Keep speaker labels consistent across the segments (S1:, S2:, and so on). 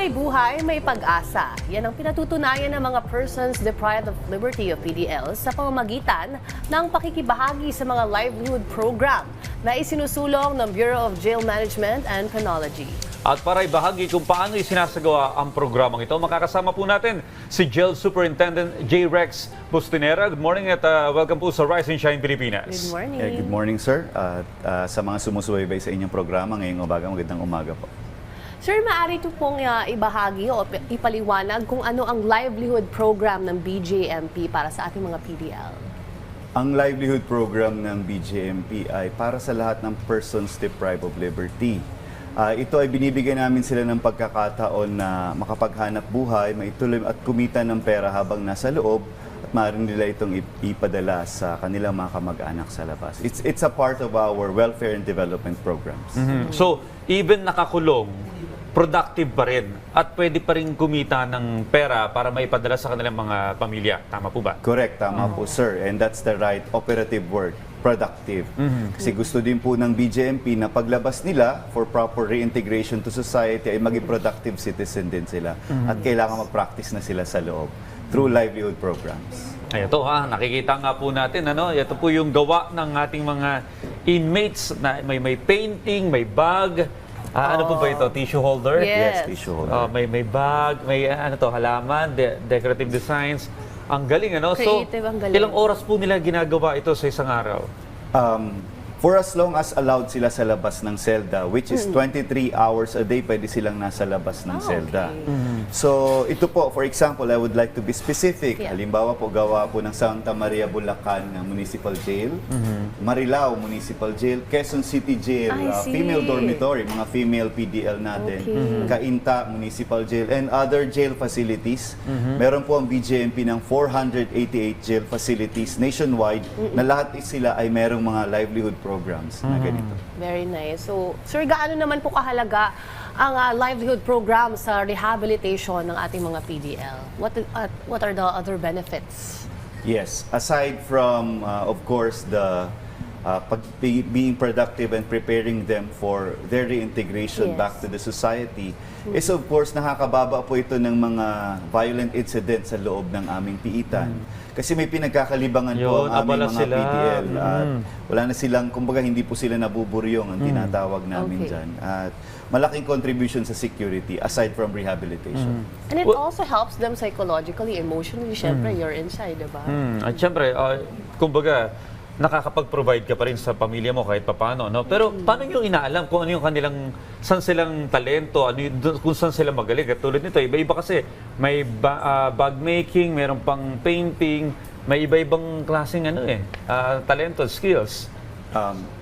S1: may buhay, may pag-asa. Yan ang pinatutunayan ng mga persons deprived of liberty o PDL sa pamamagitan ng pakikibahagi sa mga livelihood program na isinusulong ng Bureau of Jail Management and Penology.
S2: At para ibahagi kung paano isinasagawa ang programang ito, makakasama po natin si Jail Superintendent J. Rex Bustinera. Good morning at welcome po sa Rise and Shine Pilipinas.
S1: Good morning.
S3: Good morning, sir. Sa mga sumusubaybay sa inyong programa ngayong umaga, magandang umaga po.
S1: Sir, maaari ito pong ibahagi o ipaliwanag kung ano ang livelihood program ng BJMP para sa ating mga PDL.
S3: Ang livelihood program ng BJMP ay para sa lahat ng persons deprived of liberty. Ito ay binibigyan namin sila ng pagkakataon na makapaghanap buhay, maituloy at kumita ng pera habang nasa loob at maaaring nila itong ipadala sa kanilang mga kamag-anak sa labas. It's a part of our welfare and development programs.
S2: So, even nakakulong, productive pa rin at pwede pa rin kumita ng pera para maipadala sa kanilang mga pamilya. Tama po ba?
S3: Correct, tama po, sir. And that's the right operative word, productive. Kasi gusto din po ng BJMP na paglabas nila for proper reintegration to society ay maging productive citizen din sila. At kailangan mag-practice na sila sa loob through livelihood programs.
S2: Ay, ito nakikita nga po natin, ito po yung gawa ng ating mga inmates na may painting, may bag. Ano po ba ito? Tissue holder?
S1: Yes.
S3: Tissue holder.
S2: May bag, may halaman, decorative designs. Ang galing,
S1: Creative, ang galing.
S2: Ilang oras po nila ginagawa ito sa isang araw?
S3: For as long as allowed sila sa labas ng selda, which is 23 hours a day, pwede silang nasa labas ng selda.
S1: Okay.
S3: So, ito po, for example, I would like to be specific.
S1: Yeah.
S3: Halimbawa po, gawa po ng Santa Maria, Bulacan Municipal Jail, Marilao Municipal Jail, Quezon City Jail,
S1: I see.
S3: female dormitory, mga female PDL natin,
S1: Okay.
S3: Cainta Municipal Jail, and other jail facilities. Meron po ang BJMP ng 488 jail facilities nationwide na lahat sila ay merong mga livelihood programs na ganito.
S1: Very nice. So, sir, gaano naman po kahalaga ang livelihood program sa rehabilitation ng ating mga PDL? What are the other benefits?
S3: Yes, aside from, of course, the being productive and preparing them for their reintegration
S1: Yes.
S3: back to the society, is of course nakakababa po ito ng mga violent incidents sa loob ng aming piitan. Kasi may pinagkakalibangan po
S2: Yun,
S3: ang
S2: abala
S3: aming mga
S2: sila.
S3: PDL. At wala na silang, kumbaga hindi po sila nabuburyong ang tinatawag namin
S1: Okay.
S3: dyan. At malaking contribution sa security aside from rehabilitation.
S1: And it
S2: Well-
S1: also helps them psychologically, emotionally. Siyempre, you're inside, diba?
S2: At syempre, kumbaga, nakakapag-provide ka pa rin sa pamilya mo kahit papaano, no? Pero paano nyo inaalam kung ano yung kanilang, saan silang talento, kung saan sila magaling? At tulad nito, iba-iba kasi. May bag making, meron pang painting, may iba-ibang klaseng talento, skills.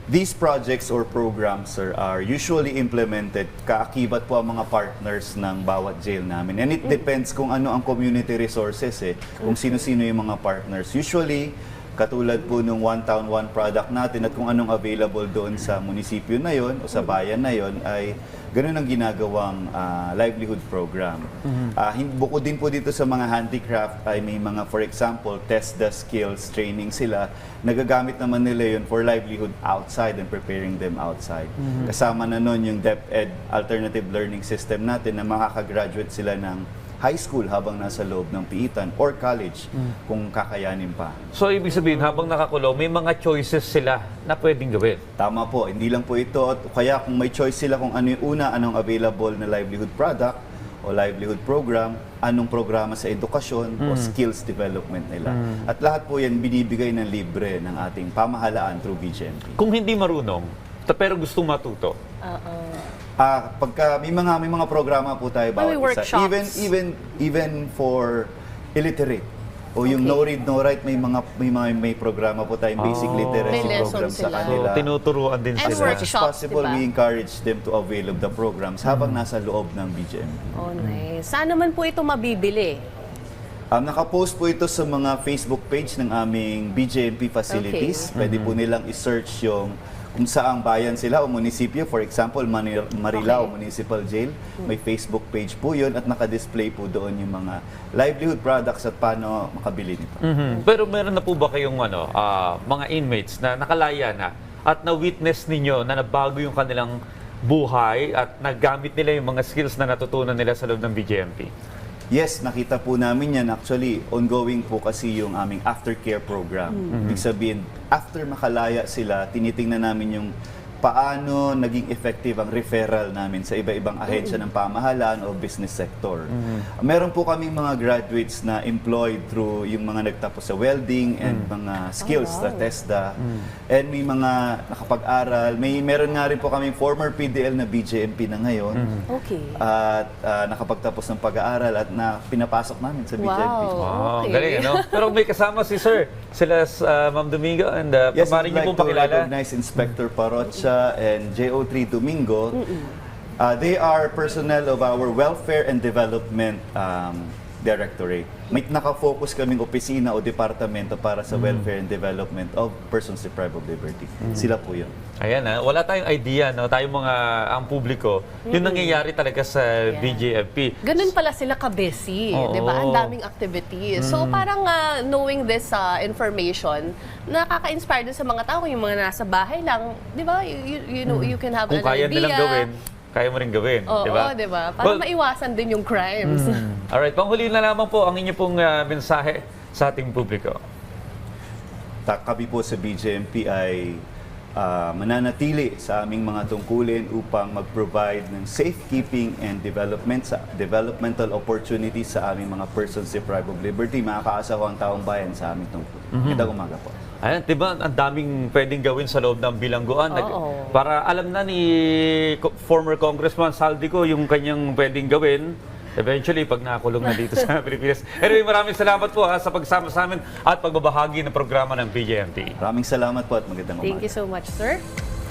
S3: These projects or programs, sir, are usually implemented kaakibat po ang mga partners ng bawat jail namin. And it depends kung ano ang community resources, kung sino-sino yung mga partners. Usually, katulad po nung One Town, One Product natin at kung anong available doon sa munisipyo na yon o sa bayan na yon ay ganun ang ginagawang livelihood program. Bukod din po dito sa mga handicraft ay may mga, for example, test the skills training sila. Nagagamit naman nila yun for livelihood outside and preparing them outside. Kasama na nun yung DepEd alternative learning system natin na makakagraduate sila ng high school habang nasa loob ng piitan or college kung kakayanin pa.
S2: So, ibig sabihin, habang nakakulong, may mga choices sila na pwedeng gawin.
S3: Tama po, hindi lang po ito. Kaya kung may choice sila kung ano yung una, anong available na livelihood product o livelihood program, anong programa sa edukasyon o skills development nila. At lahat po yan binibigay ng libre ng ating pamahalaan through BJMP.
S2: Kung hindi marunong, pero gustong matuto,
S3: Pagka may mga programa po tayo
S1: May
S3: bawat isa.
S1: workshops.
S3: Even for illiterate o yung
S1: Okay.
S3: no read no write may programa po tayong basic literacy
S1: May
S3: program
S1: lessons
S3: sa
S1: sila.
S3: kanila.
S2: so, tinuturuan din
S1: And
S3: As
S2: sila.
S3: much as
S1: workshops,
S3: possible,
S1: diba?
S3: we encourage them to avail of the programs habang nasa loob ng BGM.
S1: Oh, nice. Saan naman po ito mabibili?
S3: Nakapost po ito sa mga Facebook page ng aming BJMP facilities. Pwede po nilang i-search yung kung saang bayan sila o munisipyo. For example, Marilao
S1: Okay.
S3: Municipal Jail. May Facebook page po yun at naka-display po doon yung mga livelihood products at paano makabili nito.
S2: Pero meron na po ba kayong mga inmates na nakalaya na at na-witness ninyo na nabago yung kanilang buhay at nagamit nila yung mga skills na natutunan nila sa loob ng BJMP?
S3: Yes, nakita po namin yan. Actually, ongoing po kasi yung aming aftercare program. Ibig sabihin, after makalaya sila, tinitingnan namin yung paano naging effective ang referral namin sa iba-ibang ahensya ng pamahalaan o business sector. Meron po kaming mga graduates na employed through yung mga nagtapos sa welding and mga skills sa TESDA. And may mga nakapag-aral. Meron nga rin po kaming former PDL na BJMP na ngayon.
S1: Okay.
S3: At nakapagtapos ng pag-aaral at na pinapasok namin sa BJMP.
S1: Wow.
S2: Wow,
S1: Okay.
S2: galing, ano? Pero may kasama si Sir, sila Ma'am Domingo, and
S3: Yes,
S2: pamarin
S3: I'd
S2: niyo
S3: like
S2: pong
S3: to
S2: pakilala.
S3: recognize Inspector Parocha and JO3 Domingo. They are personnel of our Welfare and Development Directorate. May nakafocus kaming opisina o departamento para sa welfare and development of persons deprived of liberty. Sila po yun.
S2: Ayan, wala tayong idea, no? Tayong mga, ang publiko, yung nangyayari talaga sa BJMP.
S1: Ganun pala sila ka-busy,
S2: Oo.
S1: di ba? Ang daming activities. So parang knowing this information, nakaka-inspire din sa mga tao, yung mga nasa bahay lang, di ba? You know, you can have
S2: Kung
S1: an
S2: kaya
S1: idea.
S2: nilang gawin, kaya mo rin gawin,
S1: Oo,
S2: di ba?
S1: di ba? Para
S2: Well,
S1: maiwasan din yung crimes.
S2: alright, panghuli na lamang po ang inyo pong mensahe sa ating publiko.
S3: Kami po sa BJMP ay mananatili sa aming mga tungkulin upang mag-provide ng safekeeping and developmental opportunities sa aming mga persons deprived of liberty. Makakaasa ko ang taong bayan sa aming tungkulin. Magandang umaga po.
S2: Ayan, di ba, ang daming pwedeng gawin sa loob ng bilangguan.
S1: Oo.
S2: Para alam na ni former Congressman Saldico yung kanyang pwedeng gawin. Eventually, pag nakulong na dito sa Pilipinas. Anyway, maraming salamat po sa pagsama sa amin at pagbabahagi ng programa ng BJMP.
S3: Maraming salamat po at magandang umaga.
S1: Thank you so much, sir.